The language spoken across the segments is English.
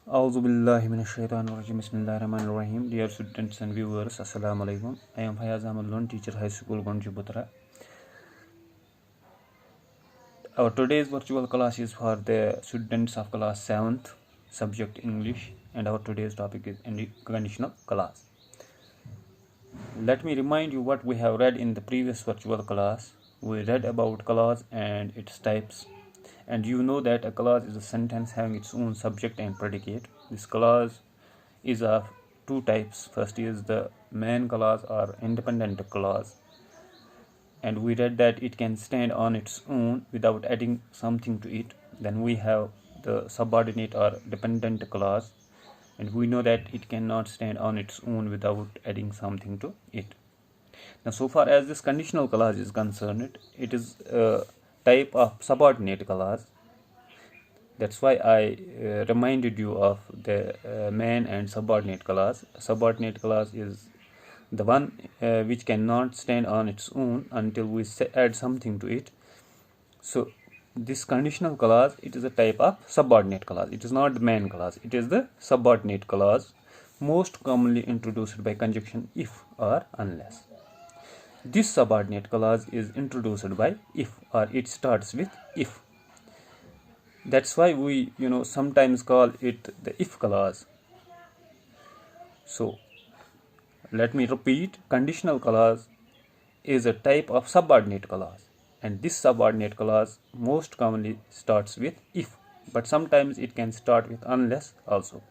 Auzu billahi minash-shaytanir-rajim. Bismillahir-rahmanir-rahim. Dear students and viewers, Assalamu alaikum. I am Fayaz, Ahmad, teacher, HS Gundchabutra. Our today's virtual class is for the students of class 7th, subject English, and our today's topic is conditional clause. Let me remind you what we have read in the previous virtual class. We read about clause and its types. And you know that a clause is a sentence having its own subject and predicate. This clause is of two types. First is the main clause or independent clause. And we read that it can stand on its own without adding something to it. Then we have the subordinate or dependent clause. And we know that it cannot stand on its own without adding something to it. Now, so far as this conditional clause is concerned, it is a type of subordinate clause. That's why I reminded you of the main and subordinate clause. Subordinate clause is the one which cannot stand on its own until we add something to it. So this conditional clause, it is a type of subordinate clause. It is not the main clause. It is the subordinate clause, most commonly introduced by conjunction if or unless. This subordinate clause is introduced by if, or it starts with if. That's why we sometimes call it the if clause. So let me repeat, conditional clause is a type of subordinate clause, and this subordinate clause most commonly starts with if, but sometimes it can start with unless also.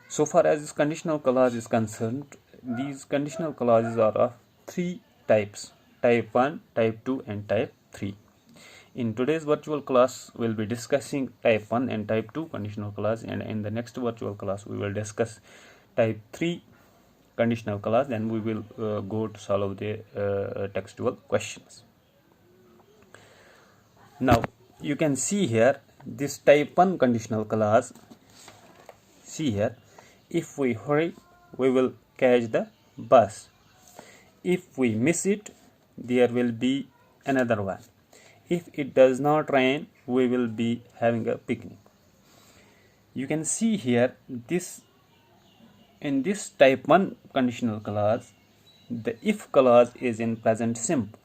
So far as this conditional clause is concerned, these conditional clauses are of three types: type 1, type 2 and type 3. In today's virtual class, we'll be discussing type 1 and type 2 conditional clause, and in the next virtual class, we will discuss type 3 conditional clause, and we will go to solve the textual questions. Now, you can see here this type 1 conditional clause. See here, if we hurry, we will catch the bus. If we miss it, there will be another one. If it does not rain, we will be having a picnic. You can see here in this type 1 conditional clause, the if clause is in present simple.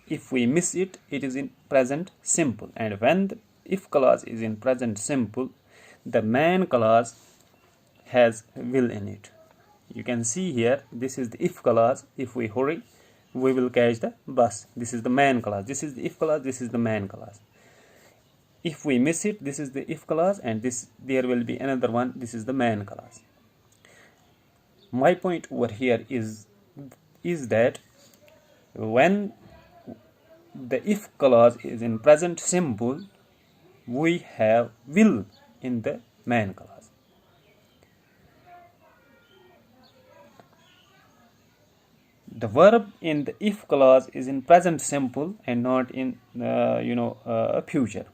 If we miss it, it is in present simple. And when the if clause is in present simple, the main clause has will in it. You can see here, this is the if clause. If we hurry, we will catch the bus. This is the main clause. This is the if clause. This is the main clause. If we miss it, this is the if clause, and there will be another one. This is the main clause. My point over here is that when the if clause is in present simple, we have will in the main clause. The verb in the if clause is in present simple and not in future.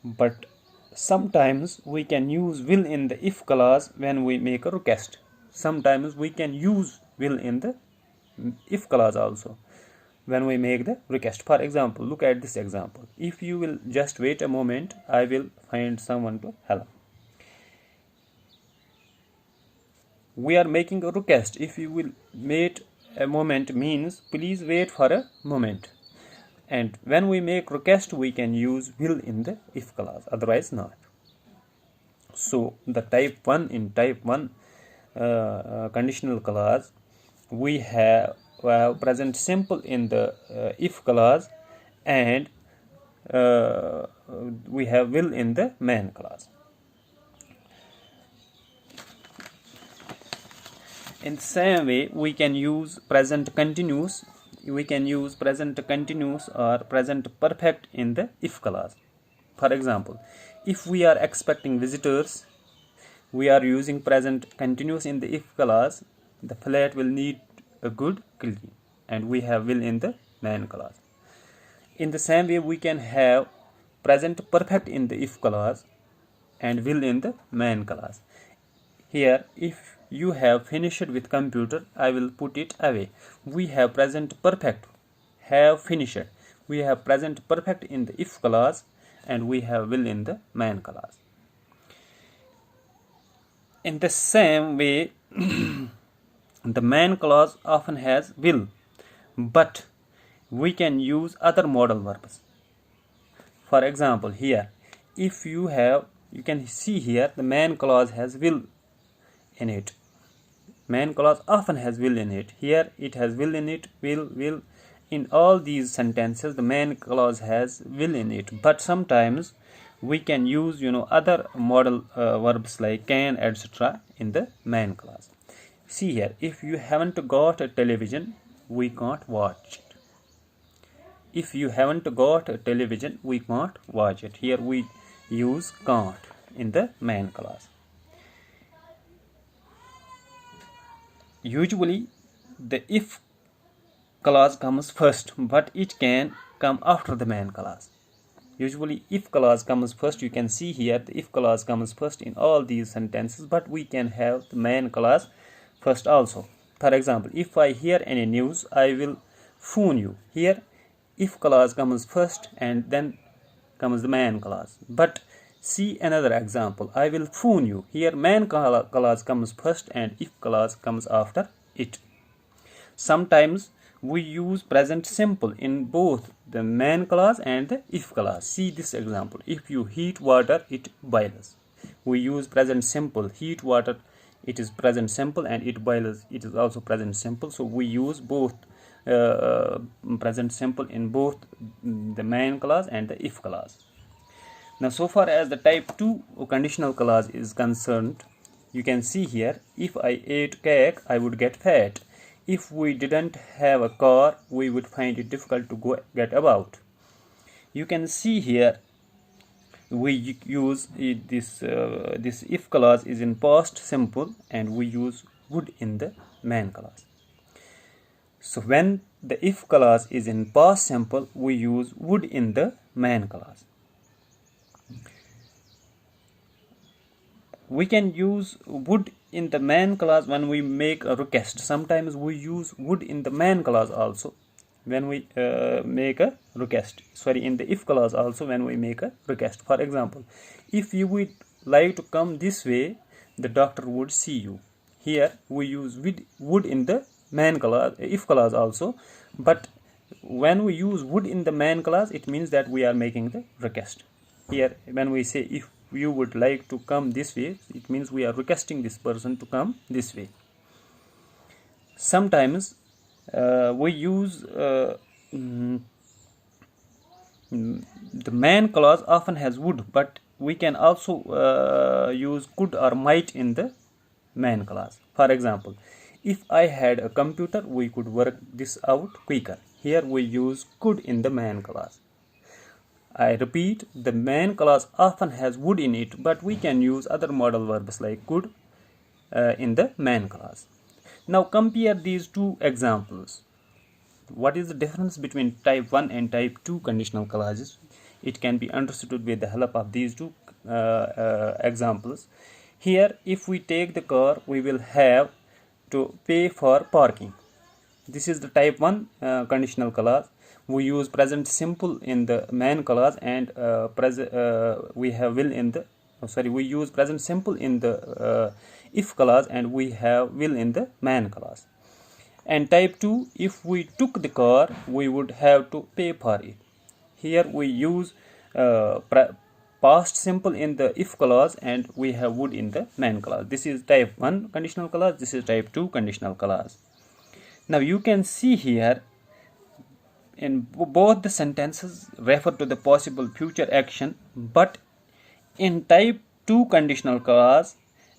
But sometimes we can use will in the if clause when we make a request. Sometimes we can use will in the if clause also when we make the request. For example, look at this example. If you will just wait a moment, I will find someone to help. We are making a request. If you will wait a moment means please wait for a moment. And when we make request, we can use will in the if clause, otherwise not. So the type 1 in type 1 conditional clause, we have present simple in the if clause, and we have will in the main clause. In the same way, we can use present continuous. We can use present continuous or present perfect in the if clause. For example, if we are expecting visitors, we are using present continuous in the if clause. The flat will need a good cleaning, and we have will in the main clause. In the same way, we can have present perfect in the if clause and will in the main clause. Here, if you have finished with computer, I will put it away. We have present perfect, have finished. We have present perfect in the if clause, and we have will in the main clause. In the same way, the main clause often has will, but we can use other modal verbs. For example, here, if you can see here the main clause has will in it. Main clause often has will in it. Here it has will in it, will. In all these sentences, the main clause has will in it. But sometimes we can use other modal verbs like can, etc. in the main clause. See here, if you haven't got a television, we can't watch it. If you haven't got a television, we can't watch it. Here we use can't in the main clause. Usually the if clause comes first, but it can come after the main clause. Usually if clause comes first, you can see here the if clause comes first in all these sentences, but we can have the main clause first also. For example, if I hear any news, I will phone you. Here if clause comes first and then comes the main clause. But see another example, I will phone you. Here main clause comes first and if clause comes after it. Sometimes we use present simple in both the main clause and the if clause. See this example, if you heat water, it boils. We use present simple. Heat water, it is present simple, and it boils, it is also present simple. So we use both present simple in both the main clause and the if clause. Now, so far as the type 2 conditional clause is concerned, you can see here, if I ate cake, I would get fat. If we didn't have a car, we would find it difficult to get about. You can see here we use this if clause is in past simple, and we use would in the main clause. So when the if clause is in past simple, we use would in the main clause. We can use would in the main clause when we make a request. Sometimes we use would in the main clause also when we make a request. Sorry, in the if clause also when we make a request. For example, if you would like to come this way, the doctor would see you. Here we use would in the main clause, if clause also. But when we use would in the main clause, it means that we are making the request. Here when we say if you would like to come this way, it means we are requesting this person to come this way. Sometimes we use the main clause often has would, but we can also use could or might in the main clause. For example, if I had a computer, we could work this out quicker. Here we use could in the main clause. I repeat, the main clause often has would in it, but we can use other modal verbs like could in the main clause. Now compare these two examples. What is the difference between type 1 and type 2 conditional clauses? It can be understood with the help of these two examples. Here, if we take the car, we will have to pay for parking. This is the type 1 conditional clause. We use present simple in the main clause, and we have will in the we use present simple in the if clause, and we have will in the main clause. And type 2, if we took the car, we would have to pay for it. Here we use past simple in the if clause, and we have would in the main clause. This is type 1 conditional clause, this is type 2 conditional clause. Now you can see here in both the sentences refer to the possible future action, but in type 2 conditional clause,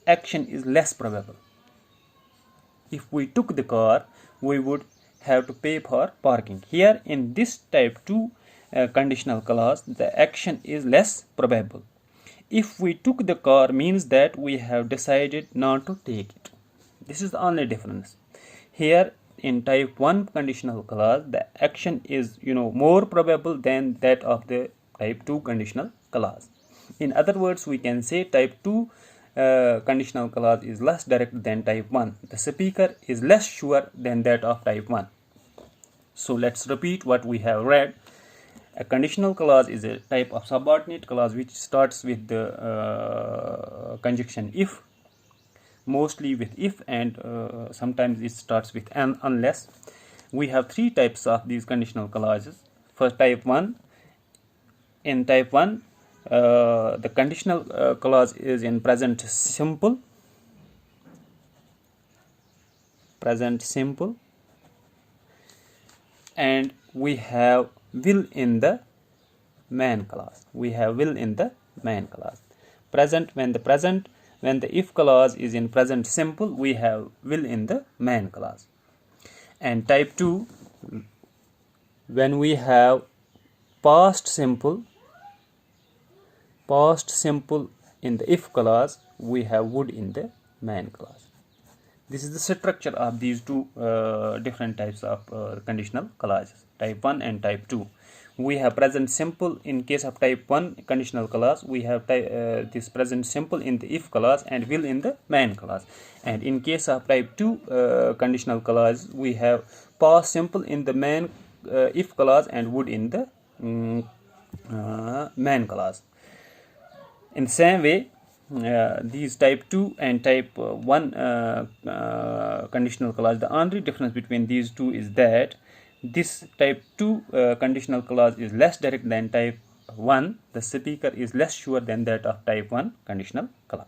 action is less probable. If we took the car, we would have to pay for parking. Here in this type 2 conditional clause, the action is less probable. If we took the car means that we have decided not to take it. This is the only difference. Here in type 1 conditional clause, the action is more probable than that of the type 2 conditional clause. In other words, we can say type 2 conditional clause is less direct than type 1. The speaker is less sure than that of type 1. So let's repeat what we have read. A conditional clause is a type of subordinate clause which starts with the conjunction if, mostly with if, and sometimes it starts with an unless. We have three types of these conditional clauses. First, type 1. In type 1, the conditional clause is in present simple, and we have will in the main clause. Present, when the if clause is in present simple, we have will in the main clause. And type 2, when we have past simple in the if clause, we have would in the main clause. This is the structure of these two different types of conditional clauses, type 1 and type 2. We have present simple in case of type 1 conditional clause. We have this present simple in the if clause and will in the main clause. And in case of type 2 conditional clause, we have past simple in the main if clause and would in the main clause. In the same way, these type 2 and type 1 conditional clause, the only difference between these two is that this type 2 conditional clause is less direct than type 1. The speaker is less sure than that of type 1 conditional clause.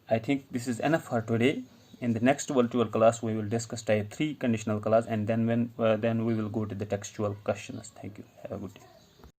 I think this is enough for today. In the next virtual class, we will discuss type 3 conditional clause, and then we will go to the textual questions. Thank you. Have a good day.